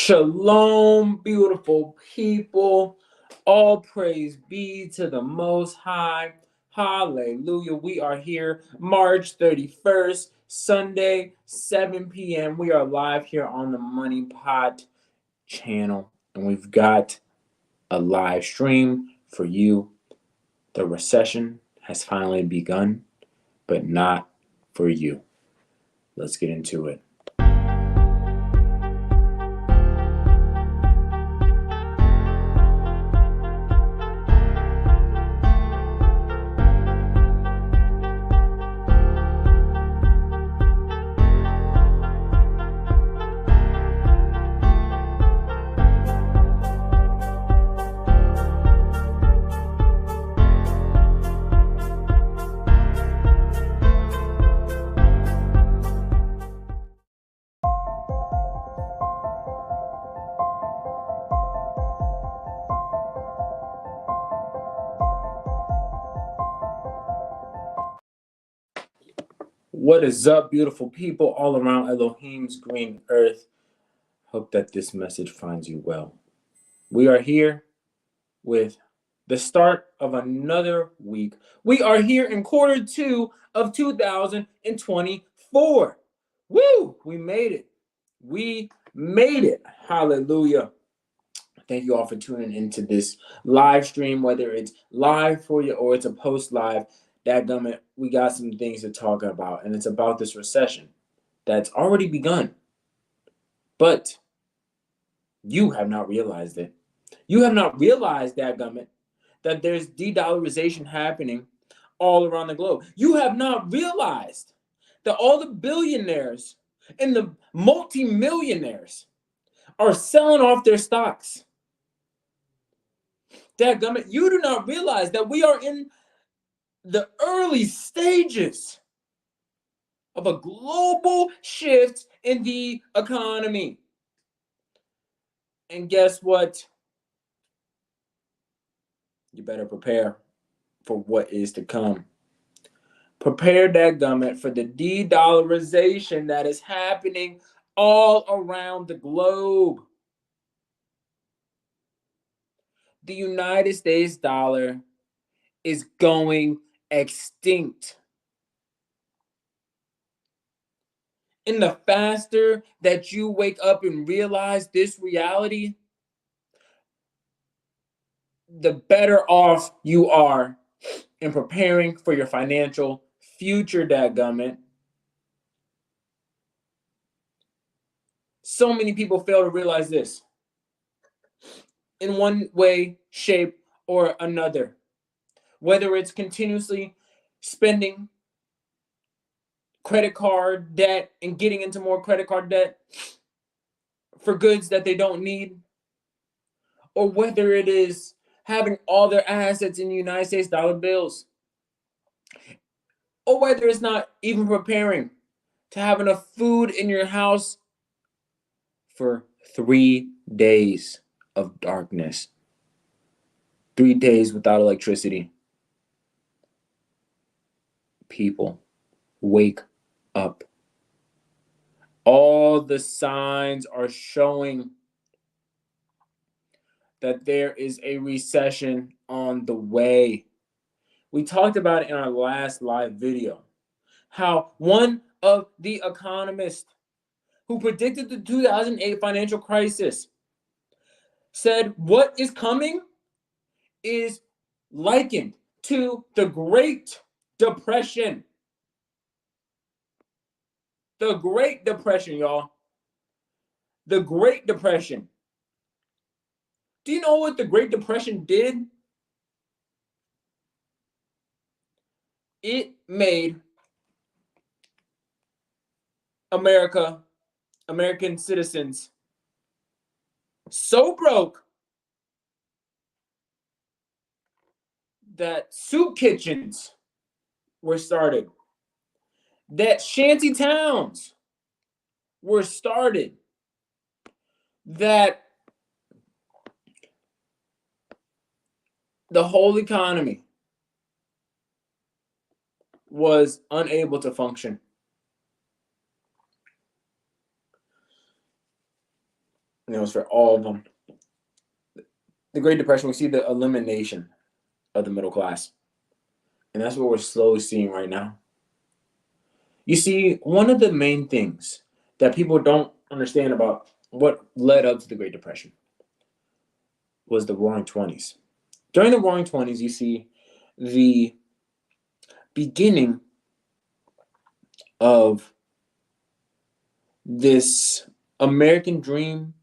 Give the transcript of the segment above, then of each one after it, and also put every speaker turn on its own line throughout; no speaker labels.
Shalom, beautiful people. All praise be to the Most High. Hallelujah. We are here March 31st, Sunday, 7 p.m. We are live here on the Money Pot channel, and we've got a live stream for you. The recession has finally begun, but not for you. Let's get into it. What is up, beautiful people all around Elohim's green earth? Hope that this message finds you well. We are here with the start of another week. We are here in quarter 2 of 2024. Woo! We made it. We made it. Hallelujah. Thank you all for tuning into this live stream, whether it's live for you or it's a post live. Dadgummit, we got some things to talk about, and it's about this recession that's already begun. But you have not realized it. You have not realized, dadgummit, that there's de-dollarization happening all around the globe. You have not realized that all the billionaires and the multimillionaires are selling off their stocks. Dadgummit, you do not realize that we are in the early stages of a global shift in the economy. And guess what? You better prepare for what is to come. Prepare, dadgummit, for the de-dollarization that is happening all around the globe. The United States dollar is going extinct. And the faster that you wake up and realize this reality, the better off you are in preparing for your financial future, dadgummit. So many people fail to realize this in one way, shape, or another. Whether it's continuously spending credit card debt and getting into more credit card debt for goods that they don't need, or whether it is having all their assets in United States dollar bills, or whether it's not even preparing to have enough food in your house for 3 days of darkness, 3 days without electricity. People, wake up. All the signs are showing that there is a recession on the way. We talked about it in our last live video, how one of the economists who predicted the 2008 financial crisis said what is coming is likened to the Great Depression. The Great Depression, y'all. The Great Depression. Do you know what the Great Depression did? It made American citizens so broke that soup kitchens were started, that shanty towns were started, that the whole economy was unable to function. it was for all of them. The Great Depression, we see the elimination of the middle class. And that's what we're slowly seeing right now. You see, one of the main things that people don't understand about what led up to the Great Depression was the Roaring Twenties. During the Roaring Twenties, you see the beginning of this American dream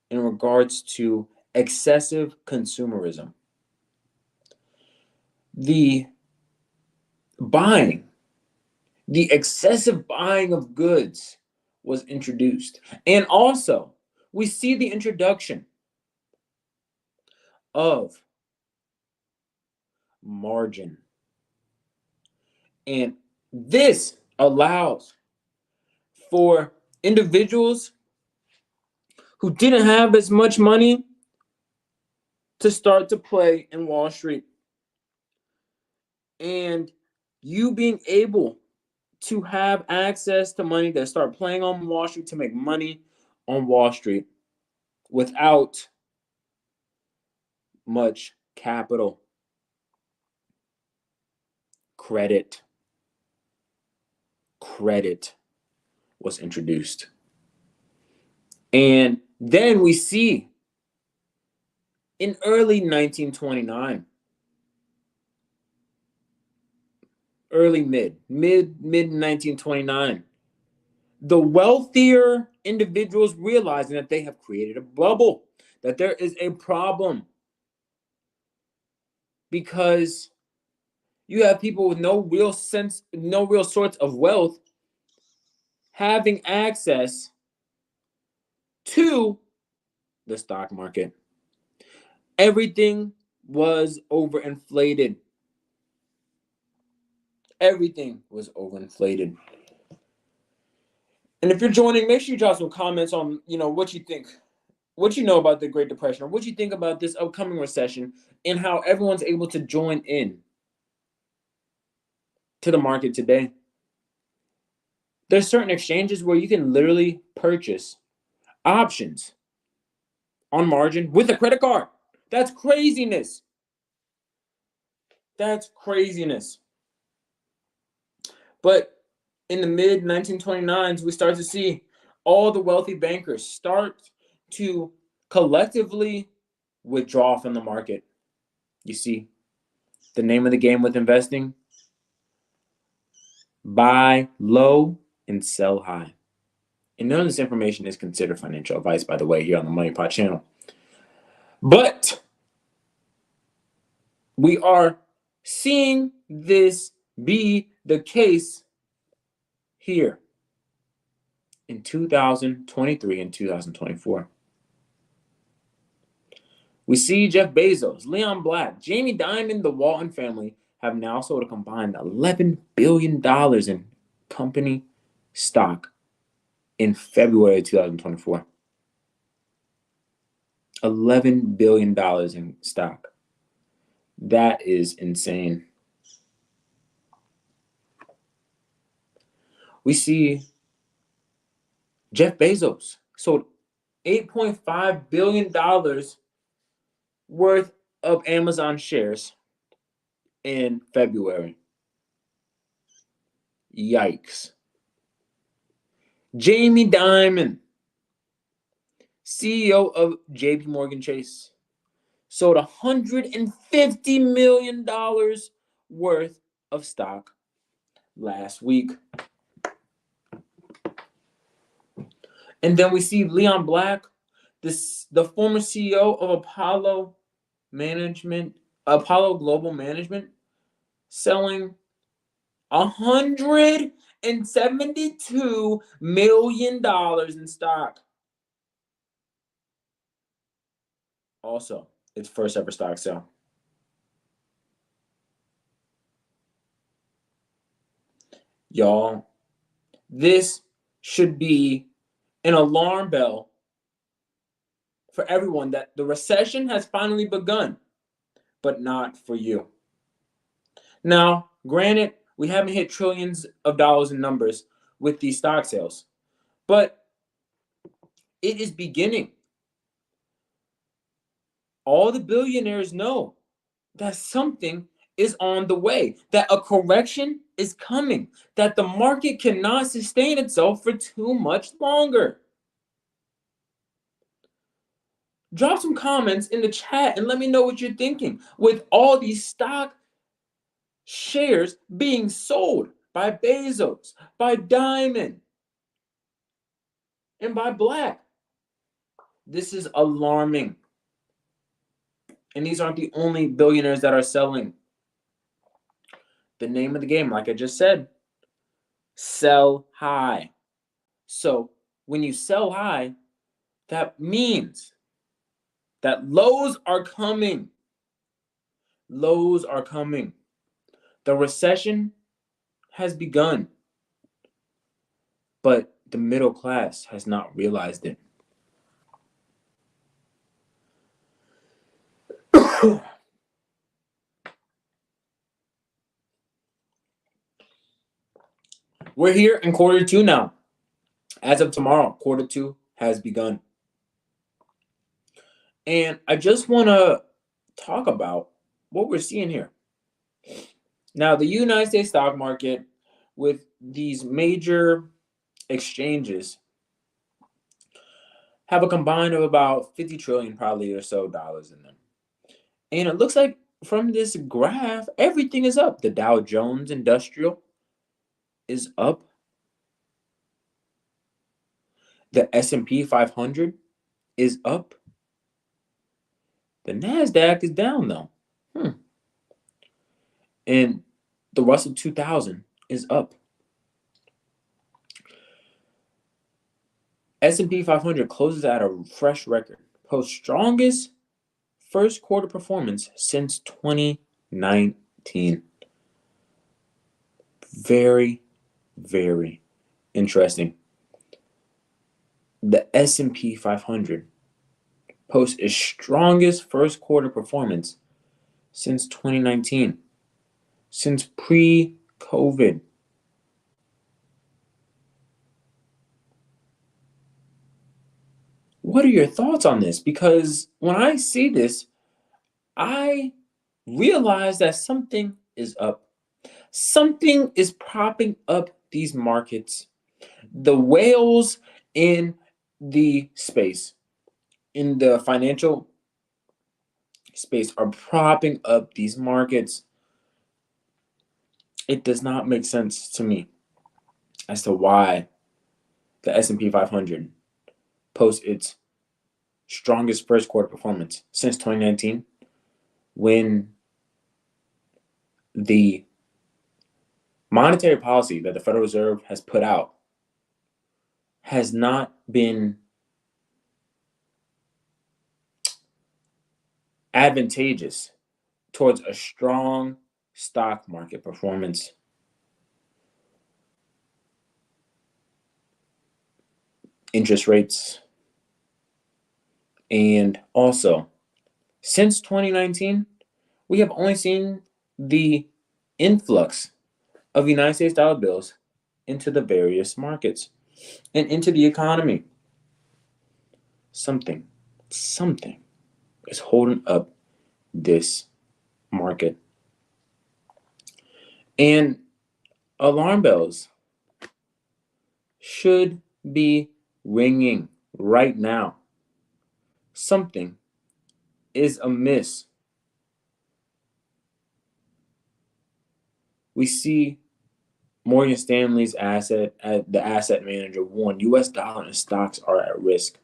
in regards to excessive consumerism. The excessive buying of goods was introduced. And also, we see the introduction of margin. And this allows for individuals who didn't have as much money to start to play in Wall Street. And you being able to have access to money that start playing on Wall Street to make money on Wall Street without much capital. Credit was introduced. And then we see in early 1929, mid 1929, the wealthier individuals realizing that they have created a bubble, that there is a problem, because you have people with no real sorts of wealth having access to the stock market. Everything was overinflated. Everything was overinflated. And if you're joining, make sure you drop some comments on, what you think, what you know about the Great Depression, or what you think about this upcoming recession, and how everyone's able to join in to the market today. There's certain exchanges where you can literally purchase options on margin with a credit card. That's craziness. That's craziness. But in the mid 1929s, we start to see all the wealthy bankers start to collectively withdraw from the market. You see, the name of the game with investing: buy low and sell high. And none of this information is considered financial advice, by the way, here on the Money Pot channel. But we are seeing this be the case here in 2023 and 2024. We see Jeff Bezos, Leon Black, Jamie Dimon, the Walton family have now sold a combined $11 billion in company stock in February 2024. $11 billion in stock. That is insane. We see Jeff Bezos sold $8.5 billion worth of Amazon shares in February. Yikes. Jamie Dimon, CEO of JP Morgan Chase, sold $150 million worth of stock last week. And then we see Leon Black, the former CEO of Apollo Global Management, selling $172 million in stock. Also, its first ever stock sale. Y'all, this should be an alarm bell for everyone that the recession has finally begun, but not for you. Now, granted, we haven't hit trillions of dollars in numbers with these stock sales, but it is beginning. All the billionaires know that something is on the way, that a correction is coming, that the market cannot sustain itself for too much longer. Drop some comments in the chat and let me know what you're thinking. With all these stock shares being sold by Bezos, by Diamond, and by Black, this is alarming. And these aren't the only billionaires that are selling. The name of the game, like I just said, sell high. So when you sell high, that means that lows are coming. Lows are coming. The recession has begun, but the middle class has not realized it. We're here in quarter two now. As of tomorrow, quarter two has begun. And I just want to talk about what we're seeing here. Now, the United States stock market, with these major exchanges, have a combined of about 50 trillion probably or so dollars in them. And it looks like from this graph, everything is up. The Dow Jones Industrial is up. The S&P 500 is up. The NASDAQ is down though. And the Russell 2000 is up. S&P 500 closes at a fresh record, post strongest first quarter performance since 2019. Very, very interesting. The S&P 500 posts its strongest first quarter performance since 2019, since pre-COVID. What are your thoughts on this? Because when I see this, I realize that something is up. Something is propping up these markets. The whales in the space, in the financial space, are propping up these markets. It does not make sense to me as to why the S&P 500 posts its strongest first quarter performance since 2019, when the monetary policy that the Federal Reserve has put out has not been advantageous towards a strong stock market performance. Interest rates. And also, since 2019, we have only seen the influx of United States dollar bills into the various markets and into the economy. Something is holding up this market. And alarm bells should be ringing right now. Something is amiss. We see Morgan Stanley's the asset manager warned US dollar and stocks are at risk.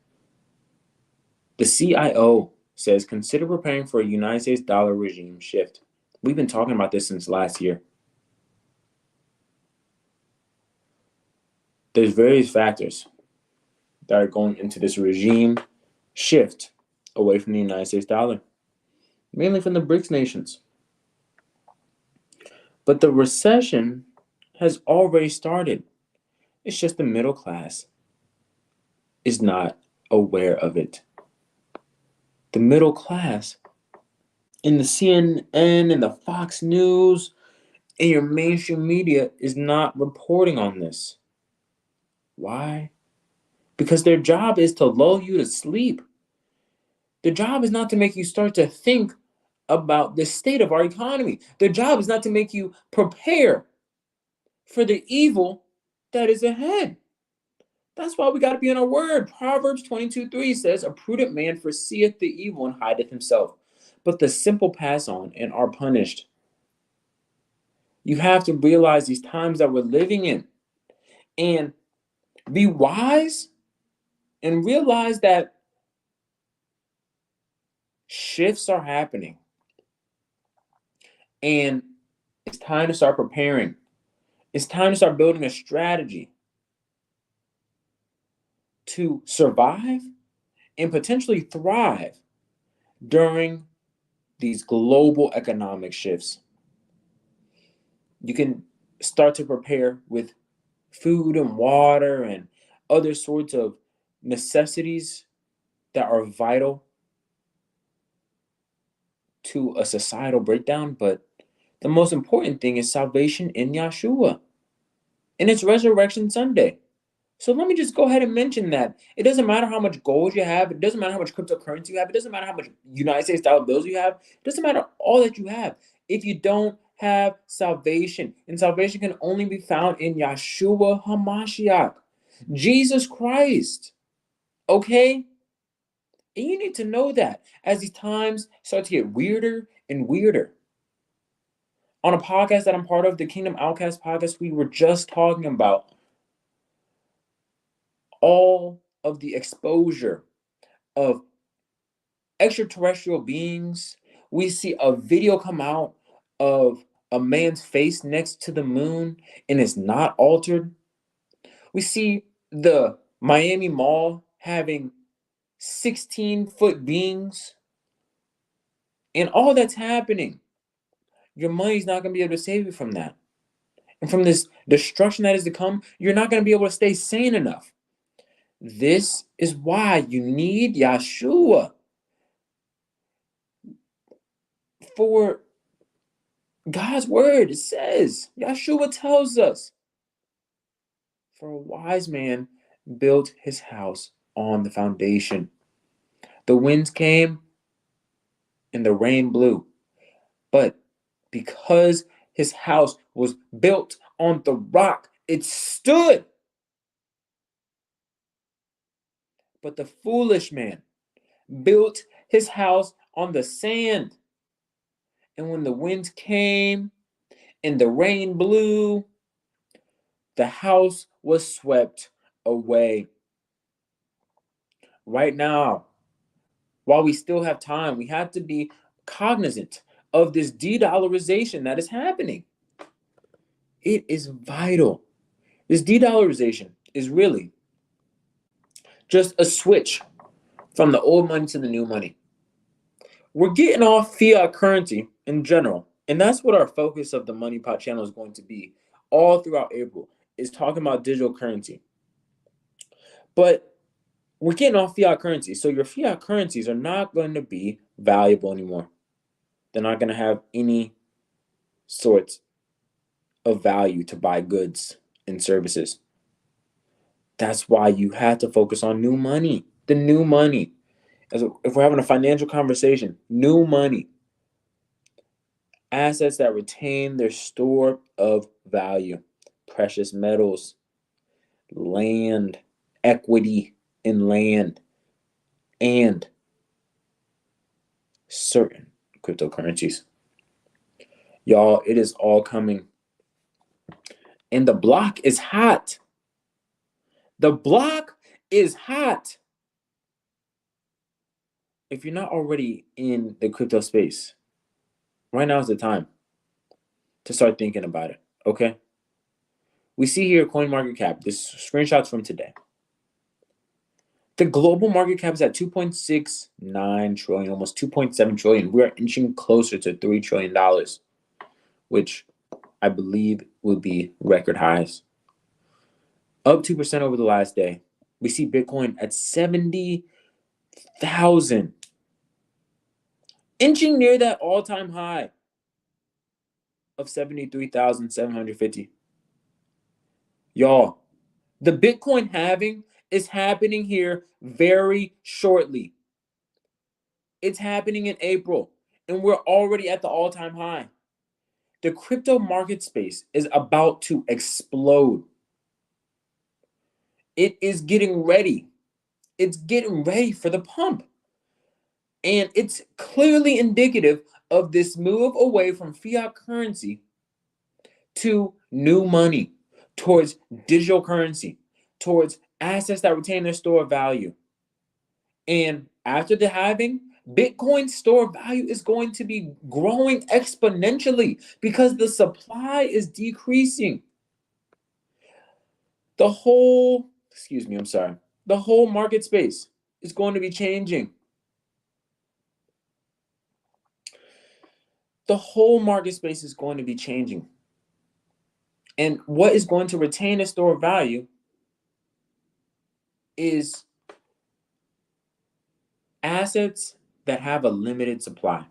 The CIO says consider preparing for a United States dollar regime shift. We've been talking about this since last year. There's various factors that are going into this regime shift away from the United States dollar, mainly from the BRICS nations. But the recession has already started. It's just the middle class is not aware of it. The middle class in the CNN and the Fox News and your mainstream media is not reporting on this. Why? Because their job is to lull you to sleep. The job is not to make you start to think about the state of our economy. The job is not to make you prepare for the evil that is ahead. That's why we got to be in our word. Proverbs 22:3 says, "A prudent man foreseeth the evil and hideth himself, but the simple pass on and are punished." You have to realize these times that we're living in and be wise and realize that shifts are happening and it's time to start preparing. It's time to start building a strategy to survive and potentially thrive during these global economic shifts. You can start to prepare with food and water and other sorts of necessities that are vital to a societal breakdown. But the most important thing is salvation in Yahshua. And it's Resurrection Sunday. So let me just go ahead and mention that. It doesn't matter how much gold you have. It doesn't matter how much cryptocurrency you have. It doesn't matter how much United States dollar bills you have. It doesn't matter all that you have. If you don't have salvation, and salvation can only be found in Yahshua HaMashiach, Jesus Christ. Okay? And you need to know that as these times start to get weirder and weirder. On a podcast that I'm part of, the Kingdom Outcast podcast, we were just talking about all of the exposure of extraterrestrial beings. We see a video come out of a man's face next to the moon and it's not altered. We see the Miami Mall having 16-foot beings and all that's happening. Your money's not going to be able to save you from that. And from this destruction that is to come, you're not going to be able to stay sane enough. This is why you need Yahshua. For God's word, it says, Yahshua tells us, for a wise man built his house on the foundation. The winds came and the rain blew. But because his house was built on the rock, it stood. But the foolish man built his house on the sand. And when the winds came and the rain blew, the house was swept away. Right now, while we still have time, we have to be cognizant of this de-dollarization that is happening. It is vital. This de-dollarization is really just a switch from the old money to the new money. We're getting off fiat currency in general, and that's what our focus of the Money Pot channel is going to be all throughout April, is talking about digital currency. But we're getting off fiat currency, so your fiat currencies are not going to be valuable anymore. They're not going to have any sort of value to buy goods and services. That's why you have to focus on new money, the new money. If we're having a financial conversation, new money, assets that retain their store of value, precious metals, land, equity in land, and certain cryptocurrencies. Y'all, it is all coming. And the block is hot. The block is hot. If you're not already in the crypto space, right now is the time to start thinking about it, okay? We see here CoinMarketCap, this screenshot's from today. The global market cap is at 2.69 trillion, almost 2.7 trillion. We are inching closer to $3 trillion, which I believe would be record highs. Up 2% over the last day. We see Bitcoin at 70,000, inching near that all-time high of 73,750. Y'all, the Bitcoin halving is happening here very shortly. It's happening in April, and we're already at the all-time high. The crypto market space is about to explode. It is getting ready. It's getting ready for the pump. And it's clearly indicative of this move away from fiat currency to new money, towards digital currency, towards assets that retain their store value. And after the halving, Bitcoin's store value is going to be growing exponentially because the supply is decreasing. The whole, the whole market space is going to be changing. The whole market space is going to be changing. And what is going to retain a store value is assets that have a limited supply.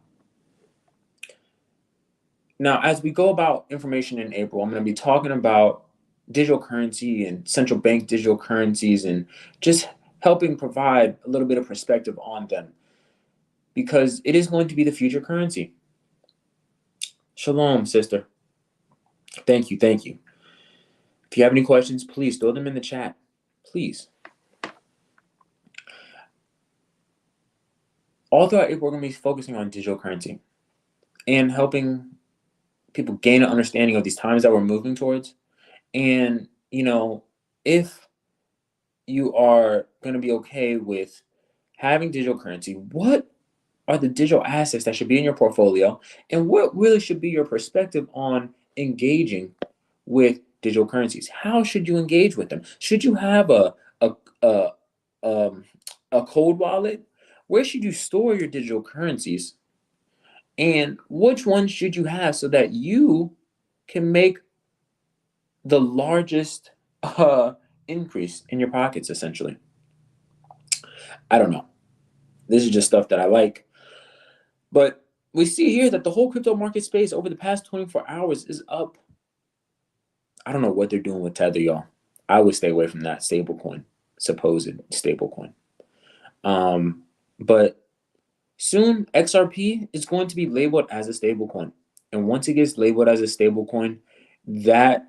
Now, as we go about information in April, I'm going to be talking about digital currency and central bank digital currencies and just helping provide a little bit of perspective on them because it is going to be the future currency. Shalom, sister. Thank you. Thank you. If you have any questions, please throw them in the chat. Please. All throughout April, we're going to be focusing on digital currency and helping people gain an understanding of these times that we're moving towards. And, if you are going to be okay with having digital currency, what are the digital assets that should be in your portfolio? And what really should be your perspective on engaging with digital currencies? How should you engage with them? Should you have a cold wallet? Where should you store your digital currencies? And which ones should you have so that you can make the largest increase in your pockets, essentially? I don't know. This is just stuff that I like. But we see here that the whole crypto market space over the past 24 hours is up. I don't know what they're doing with Tether, y'all. I would stay away from that stablecoin, supposed stablecoin. But soon XRP is going to be labeled as a stablecoin. And once it gets labeled as a stablecoin, that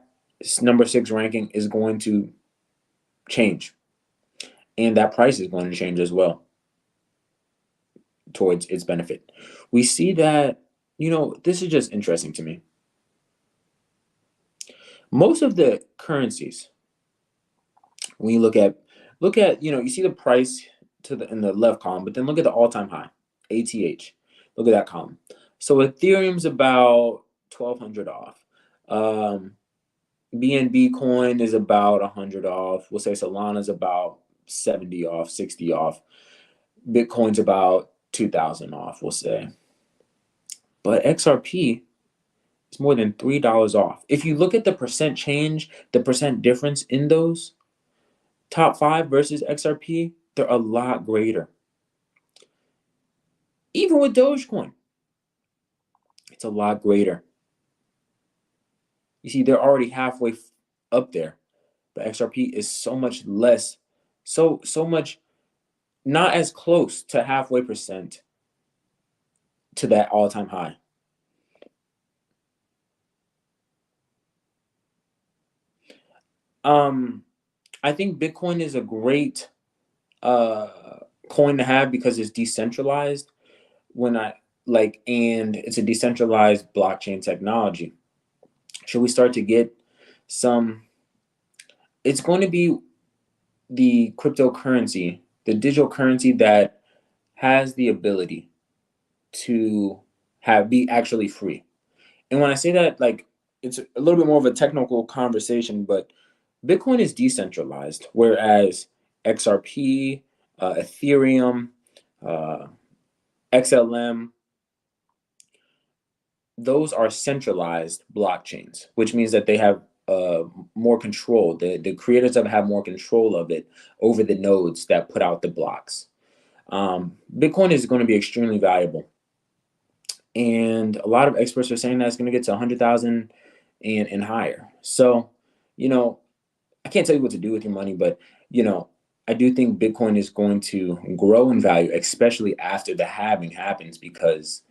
number 6 ranking is going to change. And that price is going to change as well towards its benefit. We see that, this is just interesting to me. Most of the currencies, when you look at, you see the price in the left column, but then look at the all-time high, ATH. Look at that column. So Ethereum's about 1,200 off. BNB coin is about 100 off. We'll say Solana's about 70 off, 60 off. Bitcoin's about 2,000 off, we'll say. But XRP is more than $3 off. If you look at the percent change, the percent difference in those top 5 versus XRP, they're a lot greater. Even with Dogecoin, it's a lot greater. You see, they're already halfway up there, but XRP is so much less, so much not as close to halfway percent to that all-time high. I think Bitcoin is a great coin to have because it's decentralized. And it's a decentralized blockchain technology. Should we start to get some? It's going to be the cryptocurrency, the digital currency that has the ability to be actually free. And when I say that, it's a little bit more of a technical conversation, but Bitcoin is decentralized, whereas XRP, Ethereum, XLM, those are centralized blockchains, which means that they have more control. The creators have more control of it over the nodes that put out the blocks. Bitcoin is going to be extremely valuable. And a lot of experts are saying that it's going to get to 100,000 and higher. So, I can't tell you what to do with your money, but, I do think Bitcoin is going to grow in value, especially after the halving happens, because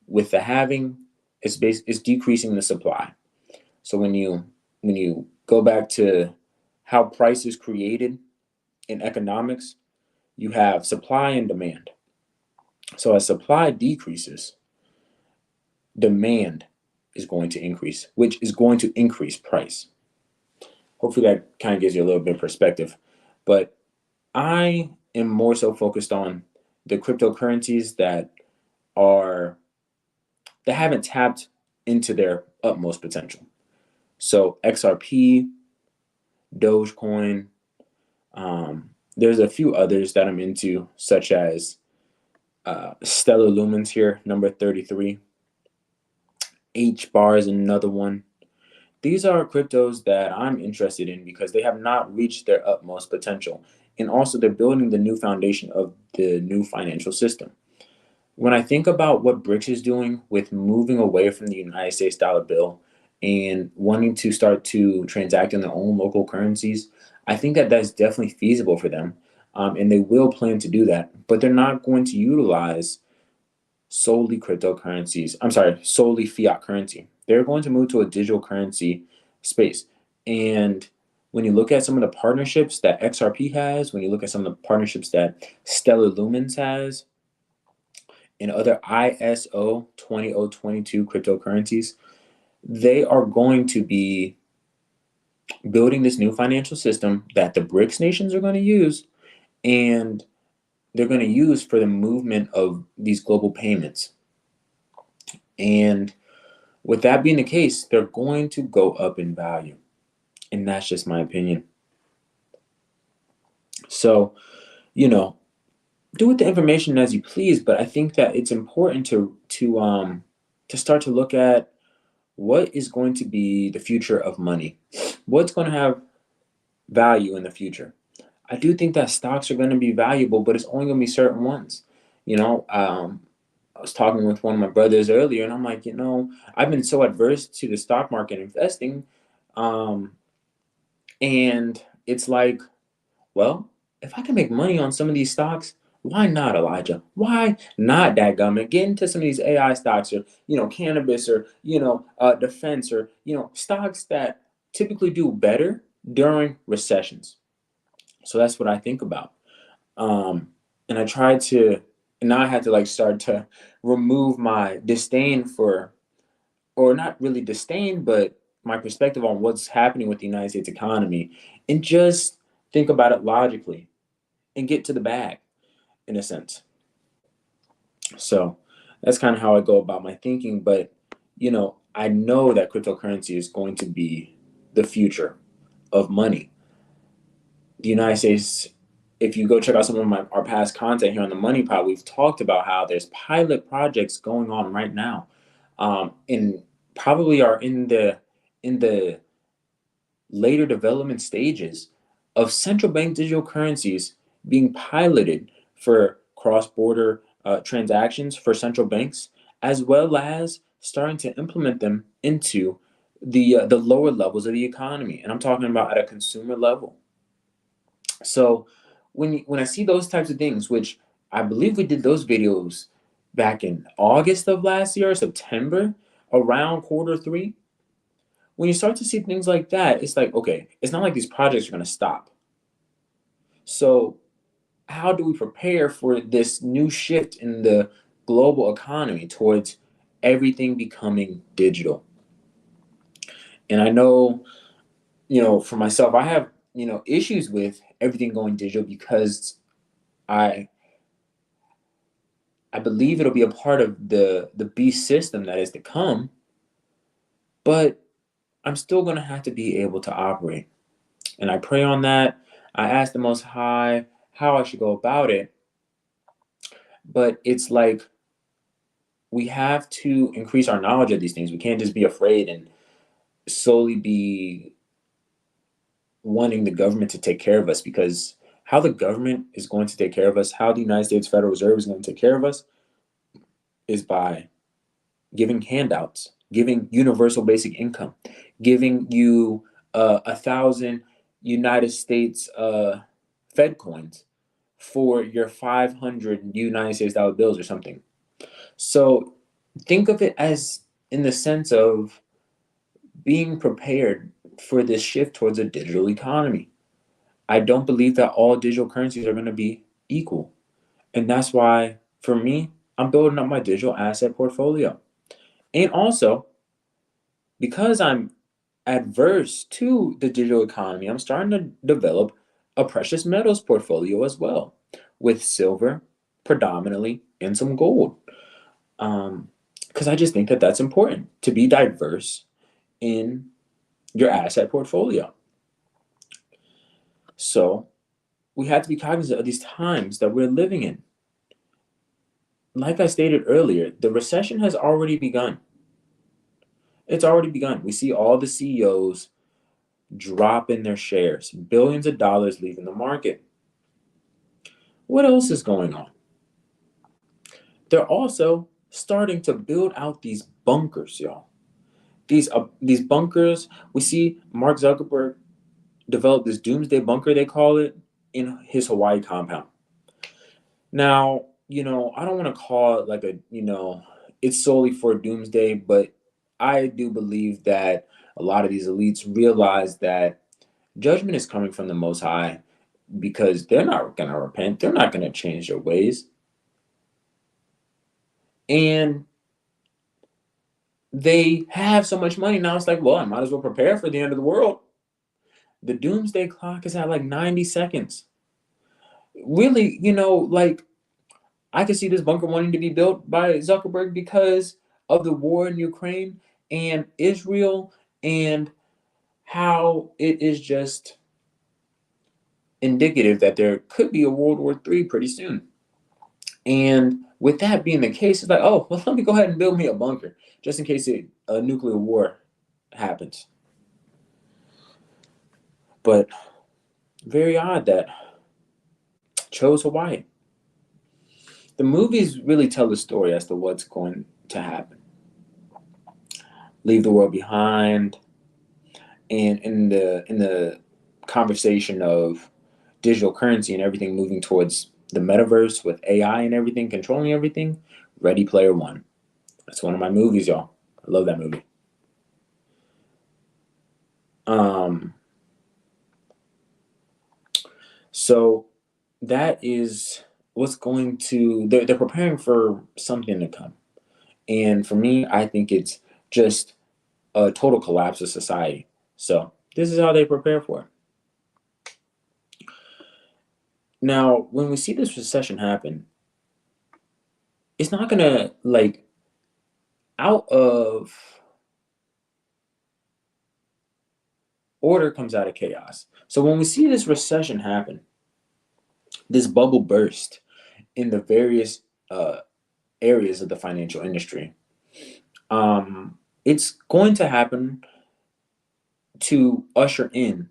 with the halving, it's decreasing the supply. So when you go back to how price is created in economics, you have supply and demand. So as supply decreases, demand is going to increase, which is going to increase price. Hopefully that kind of gives you a little bit of perspective. But I am more so focused on the cryptocurrencies are that haven't tapped into their utmost potential. So XRP, Dogecoin, there's a few others that I'm into, such as Stellar Lumens here, number 33. H bar is another one. These are cryptos that I'm interested in because they have not reached their utmost potential. And also, they're building the new foundation of the new financial system. When I think about what BRICS is doing with moving away from the United States dollar bill and wanting to start to transact in their own local currencies, I think that that's definitely feasible for them. And they will plan to do that, but they're not going to utilize solely cryptocurrencies. I'm sorry, solely fiat currency. They're going to move to a digital currency space. And when you look at some of the partnerships that XRP has, when you look at some of the partnerships that Stellar Lumens has, and other ISO 20022 cryptocurrencies, they are going to be building this new financial system that the BRICS nations are going to use, and they're going to use for the movement of these global payments. And with that being the case, they're going to go up in value. And that's just my opinion. So, do with the information as you please, but I think that it's important to start to look at what is going to be the future of money. What's going to have value in the future? I do think that stocks are going to be valuable, but it's only going to be certain ones. I was talking with one of my brothers earlier, and I'm like, I've been so adverse to the stock market investing, and it's like, well, if I can make money on some of these stocks, why not, Elijah? Why not, dadgummit? Get into some of these AI stocks, or cannabis, or defense, or stocks that typically do better during recessions. So that's what I think about. And I tried to, and now I had to start to remove my disdain for, or not really disdain, but my perspective on what's happening with the United States economy, and just think about it logically and get to the bag in a sense. So that's kind of how I go about my thinking. But, I know that cryptocurrency is going to be the future of money. The United States, if you go check out some of our past content here on the Money Pod, we've talked about how there's pilot projects going on right now, and probably are in the later development stages of central bank digital currencies being piloted for cross-border transactions for central banks, as well as starting to implement them into the lower levels of the economy. And I'm talking about at a consumer level. So when I see those types of things, which I believe we did those videos back in August of last year, or September, around quarter 3, when you start to see things like that, it's like, okay, it's not like these projects are going to stop. So how do we prepare for this new shift in the global economy towards everything becoming digital? And I know, for myself, I have, issues with everything going digital because I believe it'll be a part of the beast system that is to come, but I'm still going to have to be able to operate. And I pray on that. I ask the Most High how I should go about it. But it's like we have to increase our knowledge of these things. We can't just be afraid and solely be wanting the government to take care of us, because how the government is going to take care of us, how the United States Federal Reserve is going to take care of us, is by giving handouts, giving universal basic income, giving you 1,000 United States Fed coins for your 500 United States dollar bills or something. So think of it as in the sense of being prepared for this shift towards a digital economy. I don't believe that all digital currencies are going to be equal. And that's why, for me, I'm building up my digital asset portfolio. And also, because I'm adverse to the digital economy, I'm starting to develop a precious metals portfolio as well, with silver predominantly and some gold. Because I just think that that's important to be diverse in your asset portfolio. So we have to be cognizant of these times that we're living in. Like I stated earlier, the recession has already begun. It's already begun. We see all the CEOs dropping their shares, billions of dollars leaving the market. What else is going on? They're also starting to build out these bunkers, y'all. These bunkers. We see Mark Zuckerberg develop this doomsday bunker, they call it, in his Hawaii compound. Now, I don't want to call it like it's solely for doomsday, but I do believe that a lot of these elites realize that judgment is coming from the Most High, because they're not going to repent. They're not going to change their ways. And they have so much money now, it's like, well, I might as well prepare for the end of the world. The doomsday clock is at like 90 seconds. Really, like, I could see this bunker wanting to be built by Zuckerberg because of the war in Ukraine and Israel, and how it is just indicative that there could be a World War III pretty soon. And with that being the case, it's like, oh, well, let me go ahead and build me a bunker just in case a nuclear war happens. But very odd that chose Hawaii. The movies really tell the story as to what's going to happen. Leave the world behind, and in the conversation of digital currency and everything moving towards the metaverse with AI and everything controlling everything, Ready Player One. That's one of my movies, y'all. I love that movie. So that is what's going to, they're preparing for something to come. And for me, I think it's just a total collapse of society. So this is how they prepare for it. Now, when we see this recession happen, it's not gonna, like, out of order comes out of chaos. So when we see this recession happen, this bubble burst in the various areas of the financial industry, it's going to happen to usher in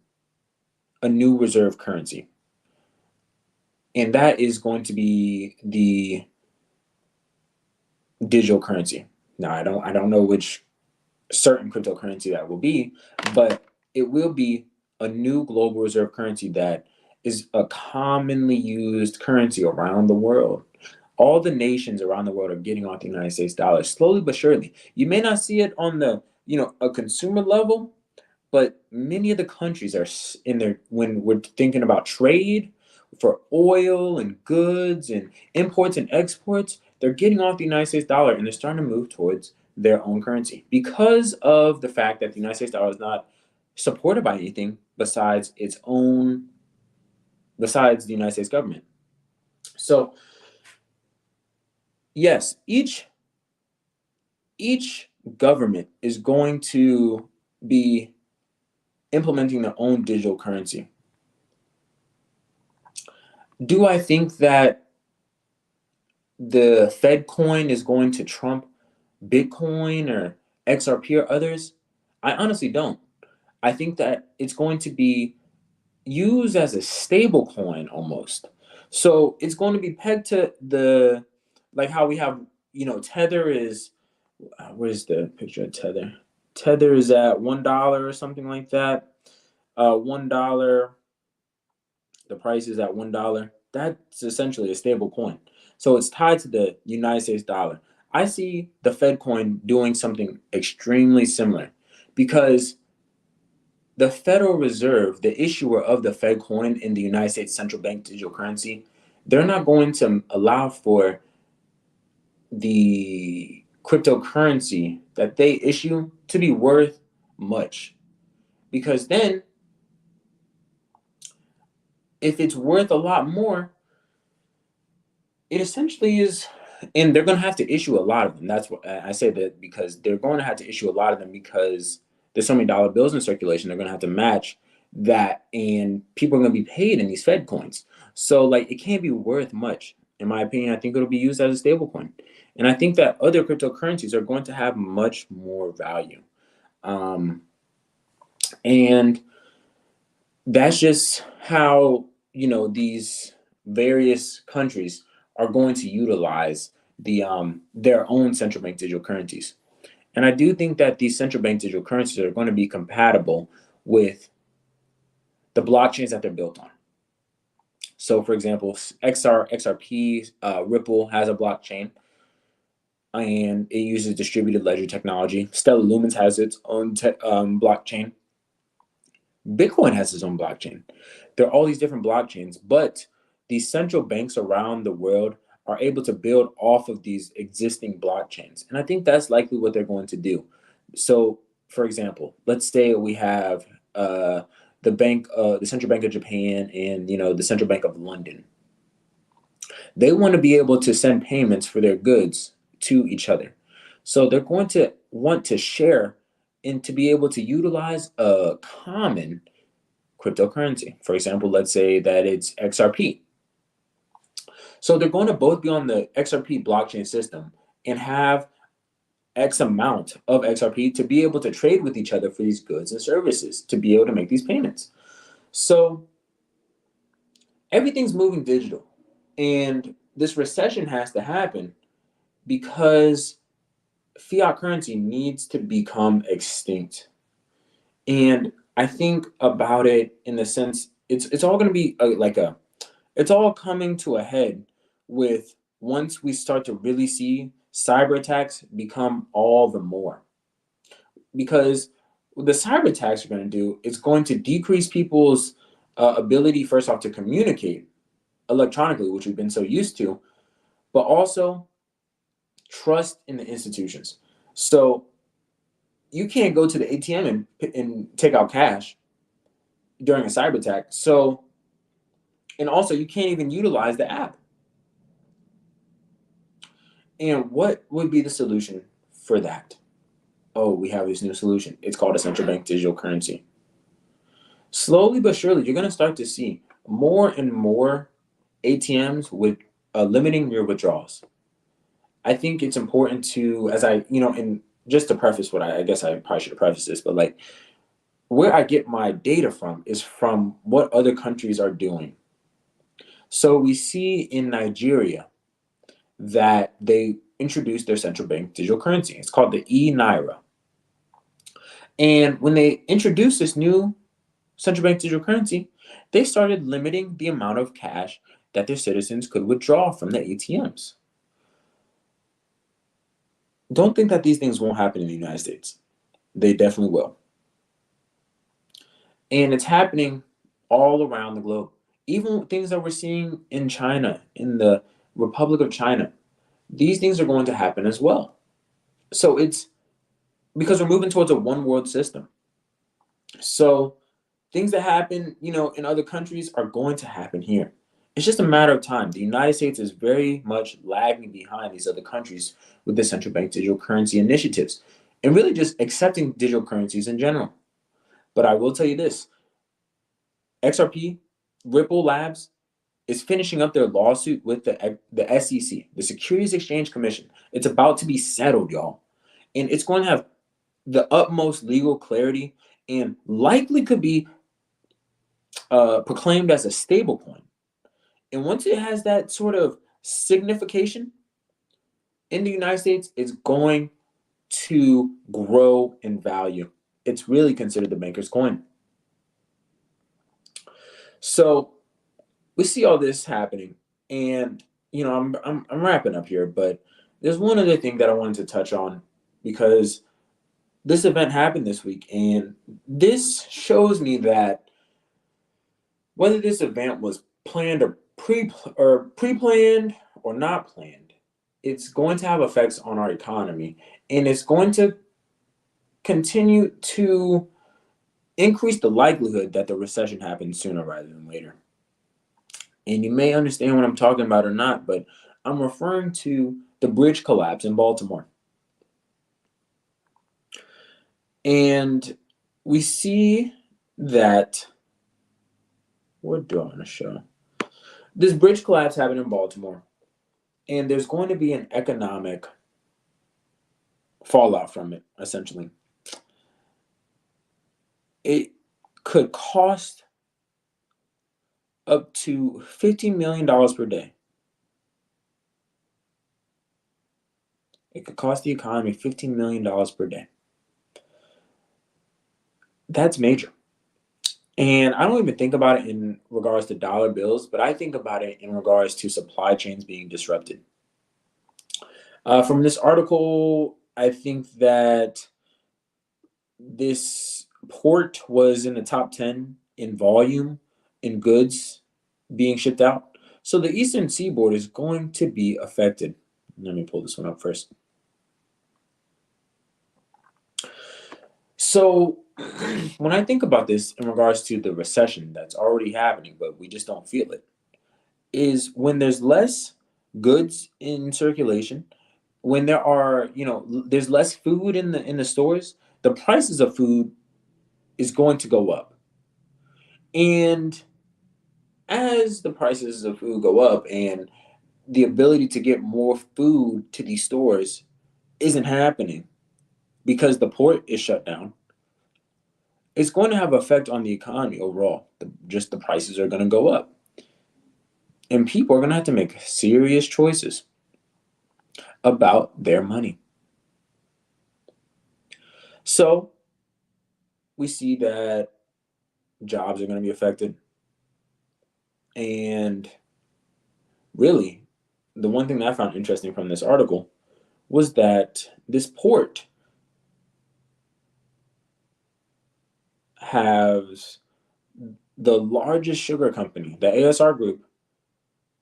a new reserve currency. And that is going to be the digital currency. Now, I don't know which certain cryptocurrency that will be, but it will be a new global reserve currency that is a commonly used currency around the world. All the nations around the world are getting off the United States dollar slowly but surely. You may not see it on the, a consumer level, but many of the countries are in there when we're thinking about trade for oil and goods and imports and exports. They're getting off the United States dollar and they're starting to move towards their own currency because of the fact that the United States dollar is not supported by anything besides the United States government. So yes, each government is going to be implementing their own digital currency. Do I think that the Fed coin is going to trump Bitcoin or XRP or others? I honestly don't. I think that it's going to be used as a stable coin almost. So it's going to be pegged to like how we have, Tether is, where's the picture of Tether? Tether is at $1 or something like that. $1 the price is at $1, that's essentially a stable coin. So it's tied to the United States dollar. I see the Fed coin doing something extremely similar because the Federal Reserve, the issuer of the Fed coin in the United States central bank digital currency, they're not going to allow for the cryptocurrency that they issue to be worth much. Because then, if it's worth a lot more, it essentially is, and they're going to have to issue a lot of them. That's what I say, that because they're going to have to issue a lot of them because there's so many dollar bills in circulation. They're going to have to match that, and people are going to be paid in these Fed coins. So, like, it can't be worth much. In my opinion, I think it'll be used as a stable coin. And I think that other cryptocurrencies are going to have much more value. Um, and that's just how, these various countries are going to utilize their own central bank digital currencies. And I do think that these central bank digital currencies are going to be compatible with the blockchains that they're built on. So, for example, XRP, Ripple has a blockchain, and it uses distributed ledger technology. Stellar Lumens has its own blockchain. Bitcoin has its own blockchain. There are all these different blockchains, but these central banks around the world are able to build off of these existing blockchains. And I think that's likely what they're going to do. So, for example, let's say we have the Central Bank of Japan and the Central Bank of London. They want to be able to send payments for their goods to each other. So they're going to want to share and to be able to utilize a common cryptocurrency. For example, let's say that it's XRP. So they're going to both be on the XRP blockchain system and have X amount of XRP to be able to trade with each other for these goods and services, to be able to make these payments. So everything's moving digital. And this recession has to happen because fiat currency needs to become extinct. And I think about it in the sense it's all going to be it's all coming to a head with once we start to really see cyber attacks become all the more. Because what the cyber attacks are going to do is going to decrease people's ability, first off, to communicate electronically, which we've been so used to, but also trust in the institutions. So you can't go to the ATM and take out cash during a cyber attack. So, and also you can't even utilize the app. And what would be the solution for that? Oh, we have this new solution. It's called a central bank digital currency. Slowly but surely, you're going to start to see more and more ATMs with limiting your withdrawals. I think it's important to, and just to preface what I guess I probably should have prefaced this, but like where I get my data from is from what other countries are doing. So we see in Nigeria that they introduced their central bank digital currency. It's called the e-Naira. And when they introduced this new central bank digital currency, they started limiting the amount of cash that their citizens could withdraw from the ATMs. Don't think that these things won't happen in the United States. They definitely will. And it's happening all around the globe. Even things that we're seeing in China, in the Republic of China, these things are going to happen as well. So it's because we're moving towards a one world system. So things that happen, in other countries are going to happen here. It's just a matter of time. The United States is very much lagging behind these other countries with the central bank digital currency initiatives and really just accepting digital currencies in general. But I will tell you this, XRP, Ripple Labs, is finishing up their lawsuit with the SEC, the Securities Exchange Commission. It's about to be settled, y'all. And it's going to have the utmost legal clarity and likely could be proclaimed as a stable coin. And once it has that sort of signification in the United States, it's going to grow in value. It's really considered the banker's coin. So we see all this happening, and I'm wrapping up here, but there's one other thing that I wanted to touch on, because this event happened this week, and this shows me that whether this event was planned or pre-planned or not planned, it's going to have effects on our economy, and it's going to continue to increase the likelihood that the recession happens sooner rather than later. And you may understand what I'm talking about or not, but I'm referring to the bridge collapse in Baltimore. And we see that, what do I want to show? This bridge collapse happened in Baltimore, and there's going to be an economic fallout from it, essentially. It could cost up to $50 million per day. It could cost the economy $15 million per day. That's major. And I don't even think about it in regards to dollar bills, but I think about it in regards to supply chains being disrupted. From this article, I think that this port was in the top 10 in volume in goods being shipped out. So the Eastern Seaboard is going to be affected. Let me pull this one up first. So when I think about this in regards to the recession that's already happening, but we just don't feel it, is when there's less goods in circulation, when there are, there's less food in the stores, the prices of food is going to go up. And as the prices of food go up and the ability to get more food to these stores isn't happening because the port is shut down, it's going to have an effect on the economy overall. Just the prices are going to go up. And people are going to have to make serious choices about their money. So we see that jobs are going to be affected. And really, the one thing that I found interesting from this article was that this port has the largest sugar company, the ASR Group,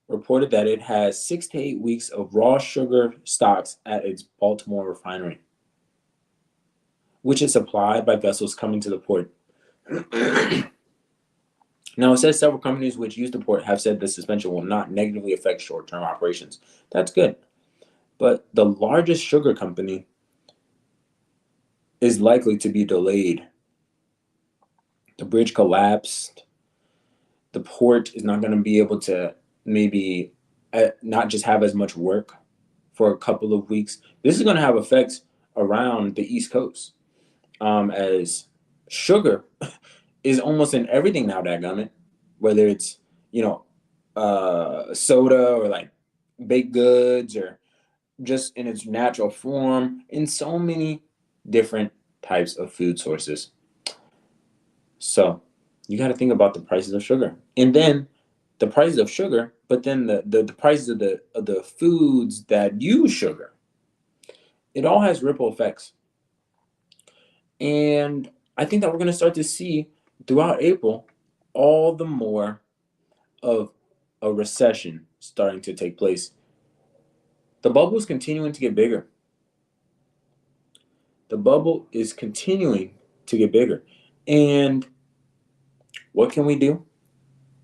reported that it has 6 to 8 weeks of raw sugar stocks at its Baltimore refinery, which is supplied by vessels coming to the port. Now, it says several companies which use the port have said the suspension will not negatively affect short-term operations. That's good. But the largest sugar company is likely to be delayed. The bridge collapsed. The port is not going to be able to maybe not just have as much work for a couple of weeks. This is going to have effects around the East Coast, as sugar is almost in everything now, dadgummit, whether it's, soda or like baked goods or just in its natural form, in so many different types of food sources. So you got to think about the prices of sugar, and then the prices of sugar, but then the prices of the foods that use sugar. It all has ripple effects. And I think that we're going to start to see throughout April all the more of a recession starting to take place. The bubble is continuing to get bigger. The bubble is continuing to get bigger. And what can we do?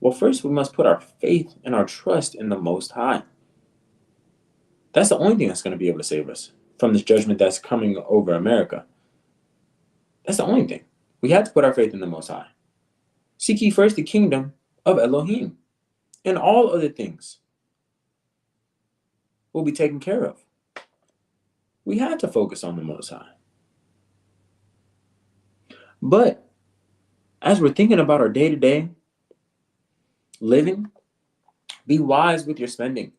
Well, first, we must put our faith and our trust in the Most High. That's the only thing that's going to be able to save us from this judgment that's coming over America. That's the only thing. We have to put our faith in the Most High. Seek ye first the kingdom of Elohim, and all other things will be taken care of. We have to focus on the Most High. But as we're thinking about our day-to-day living, be wise with your spending.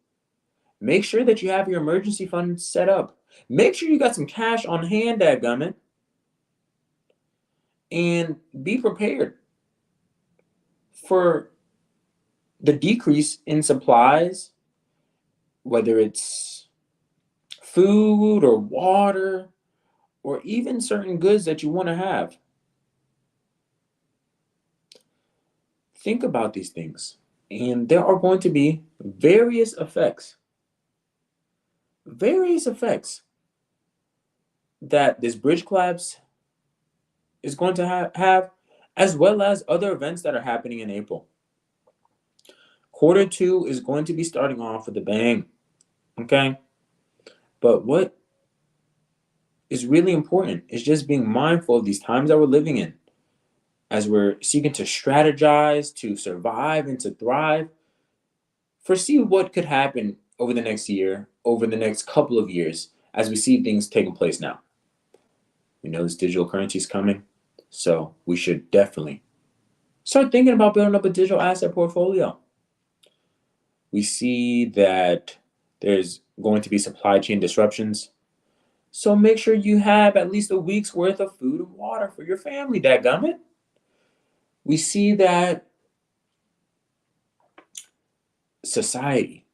Make sure that you have your emergency fund set up. Make sure you got some cash on hand, dadgummit. And be prepared for the decrease in supplies, whether it's food or water or even certain goods that you want to have. Think about these things, and there are going to be various effects that this bridge collapse is going to have, as well as other events that are happening in April. Quarter two is going to be starting off with a bang, okay? But what is really important is just being mindful of these times that we're living in as we're seeking to strategize, to survive, and to thrive. Foresee what could happen over the next year, over the next couple of years, as we see things taking place now. We know this digital currency is coming, so we should definitely start thinking about building up a digital asset portfolio. We see that there's going to be supply chain disruptions, so make sure you have at least a week's worth of food and water for your family, dadgummit. We see that society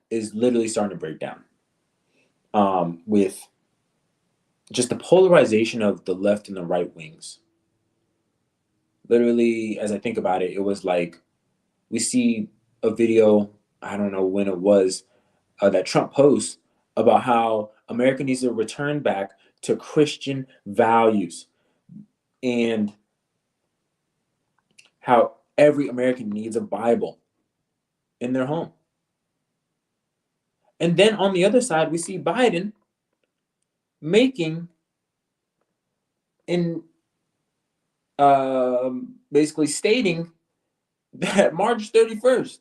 is literally starting to break down with just the polarization of the left and the right wings. Literally, as I think about it, it was like we see a video, I don't know when it was, that Trump posts about how America needs to return back to Christian values and how every American needs a Bible in their home. And then on the other side, we see Biden making in basically stating that March 31st,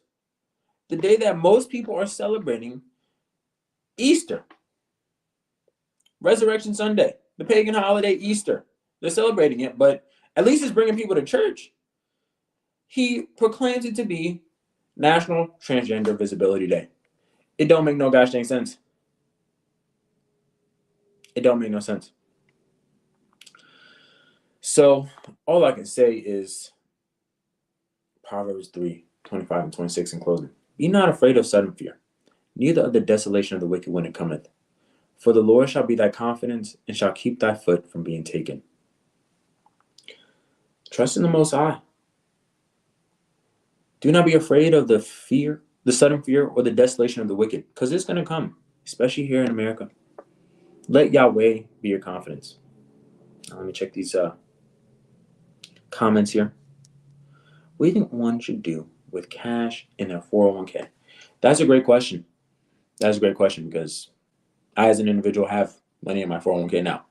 the day that most people are celebrating Easter, Resurrection Sunday, the pagan holiday Easter, they're celebrating it, but at least it's bringing people to church. He proclaims it to be National Transgender Visibility Day. It don't make no gosh dang sense. It don't make no sense. So all I can say is Proverbs 3:25 and 26 in closing. Be not afraid of sudden fear, neither of the desolation of the wicked when it cometh. For the Lord shall be thy confidence, and shall keep thy foot from being taken. Trust in the Most High. Do not be afraid of the sudden fear, or the desolation of the wicked, because it's going to come, especially here in America. Let Yahweh be your confidence. Now, let me check these comments here. What do you think one should do with cash in their 401k? That's a great question. That's a great question because I, as an individual, have money in my 401k now.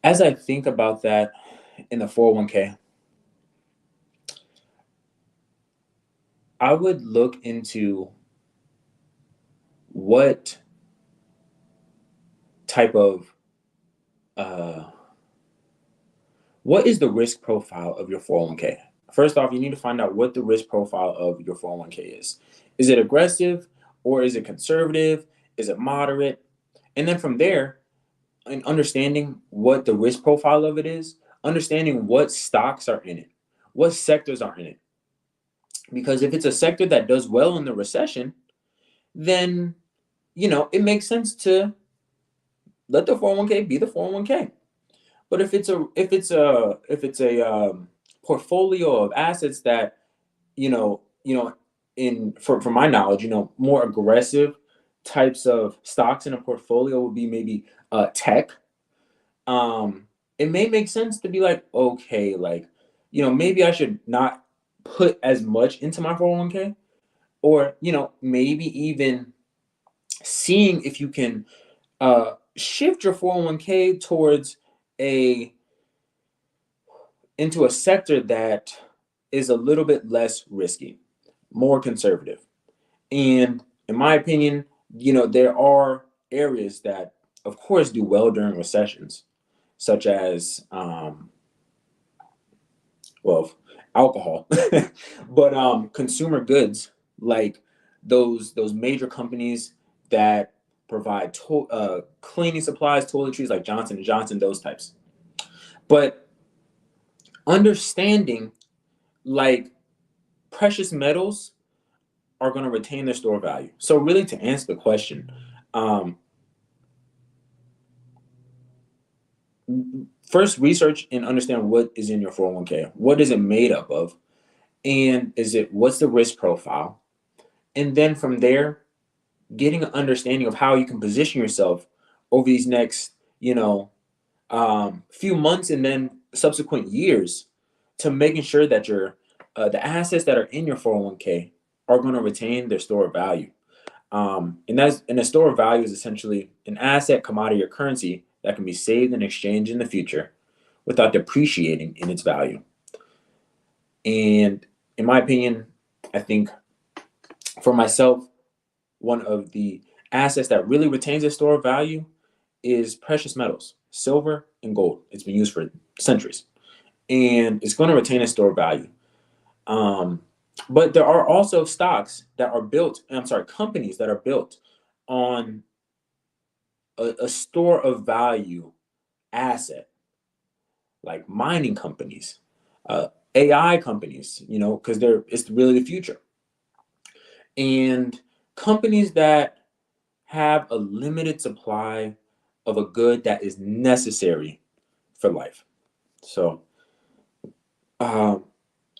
As I think about that in the 401k, I would look into what type of, what is the risk profile of your 401k? First off, you need to find out what the risk profile of your 401k is. Is it aggressive or is it conservative? Is it moderate? And then from there, and understanding what the risk profile of it is, understanding what stocks are in it, what sectors are in it. Because if it's a sector that does well in the recession, then, it makes sense to let the 401k be the 401k. But if it's a portfolio of assets that, from my knowledge, more aggressive types of stocks in a portfolio would be maybe tech. It may make sense to be like, okay, like, maybe I should not put as much into my 401k, or, maybe even seeing if you can shift your 401k towards into a sector that is a little bit less risky, more conservative. And in my opinion, there are areas that, of course, do well during recessions, such as, alcohol, but consumer goods, like those major companies that provide cleaning supplies, toiletries, like Johnson & Johnson, those types. But understanding, like, precious metals are going to retain their store value. So really, to answer the question, first research and understand what is in your 401k. What is it made up of? And what's the risk profile? And then from there, getting an understanding of how you can position yourself over these next, few months and then subsequent years, to making sure that the assets that are in your 401k are going to retain their store of value. And a store of value is essentially an asset, commodity, or currency that can be saved and exchanged in the future without depreciating in its value. And in my opinion, I think for myself, one of the assets that really retains its store of value is precious metals, silver and gold. It's been used for centuries, and it's going to retain its store value. But there are also companies that are built on a store of value asset, like mining companies, AI companies, because it's really the future. And companies that have a limited supply of a good that is necessary for life. So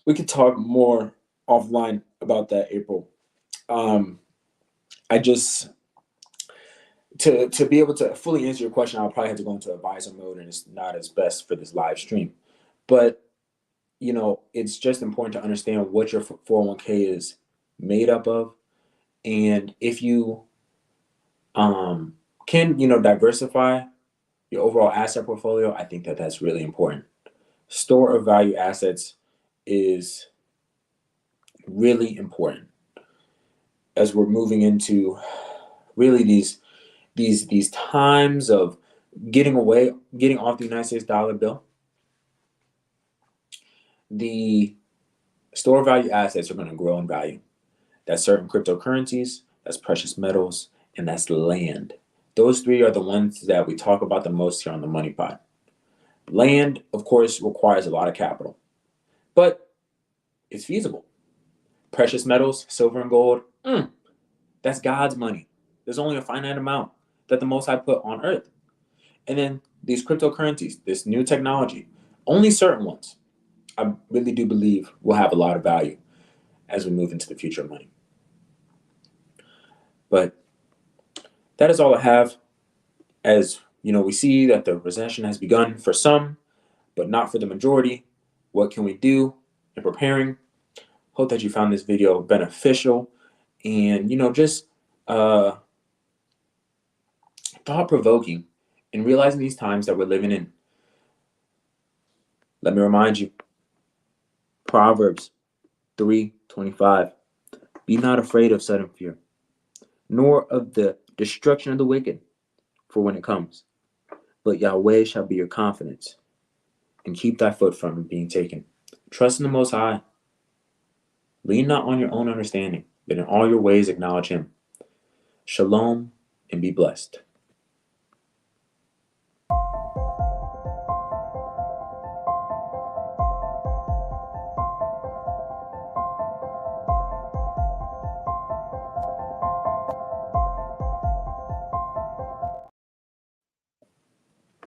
we could talk more offline about that, April. I just to be able to fully answer your question, I'll probably have to go into advisor mode, and it's not as best for this live stream. But it's just important to understand what your 401k is made up of, and if you can diversify your overall asset portfolio, I think that that's really important. Store of value assets is really important as we're moving into really these times of getting off the United States dollar bill. The store value assets are going to grow in value. That's certain cryptocurrencies, that's precious metals, and that's land. Those three are the ones that we talk about the most here on the Money Pot. Land, of course, requires a lot of capital, but it's feasible. Precious metals, silver and gold, that's God's money. There's only a finite amount that the Most High put on earth. And then these cryptocurrencies, this new technology, only certain ones, I really do believe, will have a lot of value as we move into the future of money. But that is all I have. As we see that the recession has begun for some, but not for the majority. What can we do in preparing? Hope that you found this video beneficial and just thought-provoking in realizing these times that we're living in. Let me remind you, Proverbs 3:25. Be not afraid of sudden fear, nor of the destruction of the wicked, for when it comes. But Yahweh shall be your confidence, and keep thy foot from being taken. Trust in the Most High. Lean not on your own understanding, but in all your ways acknowledge him. Shalom, and be blessed.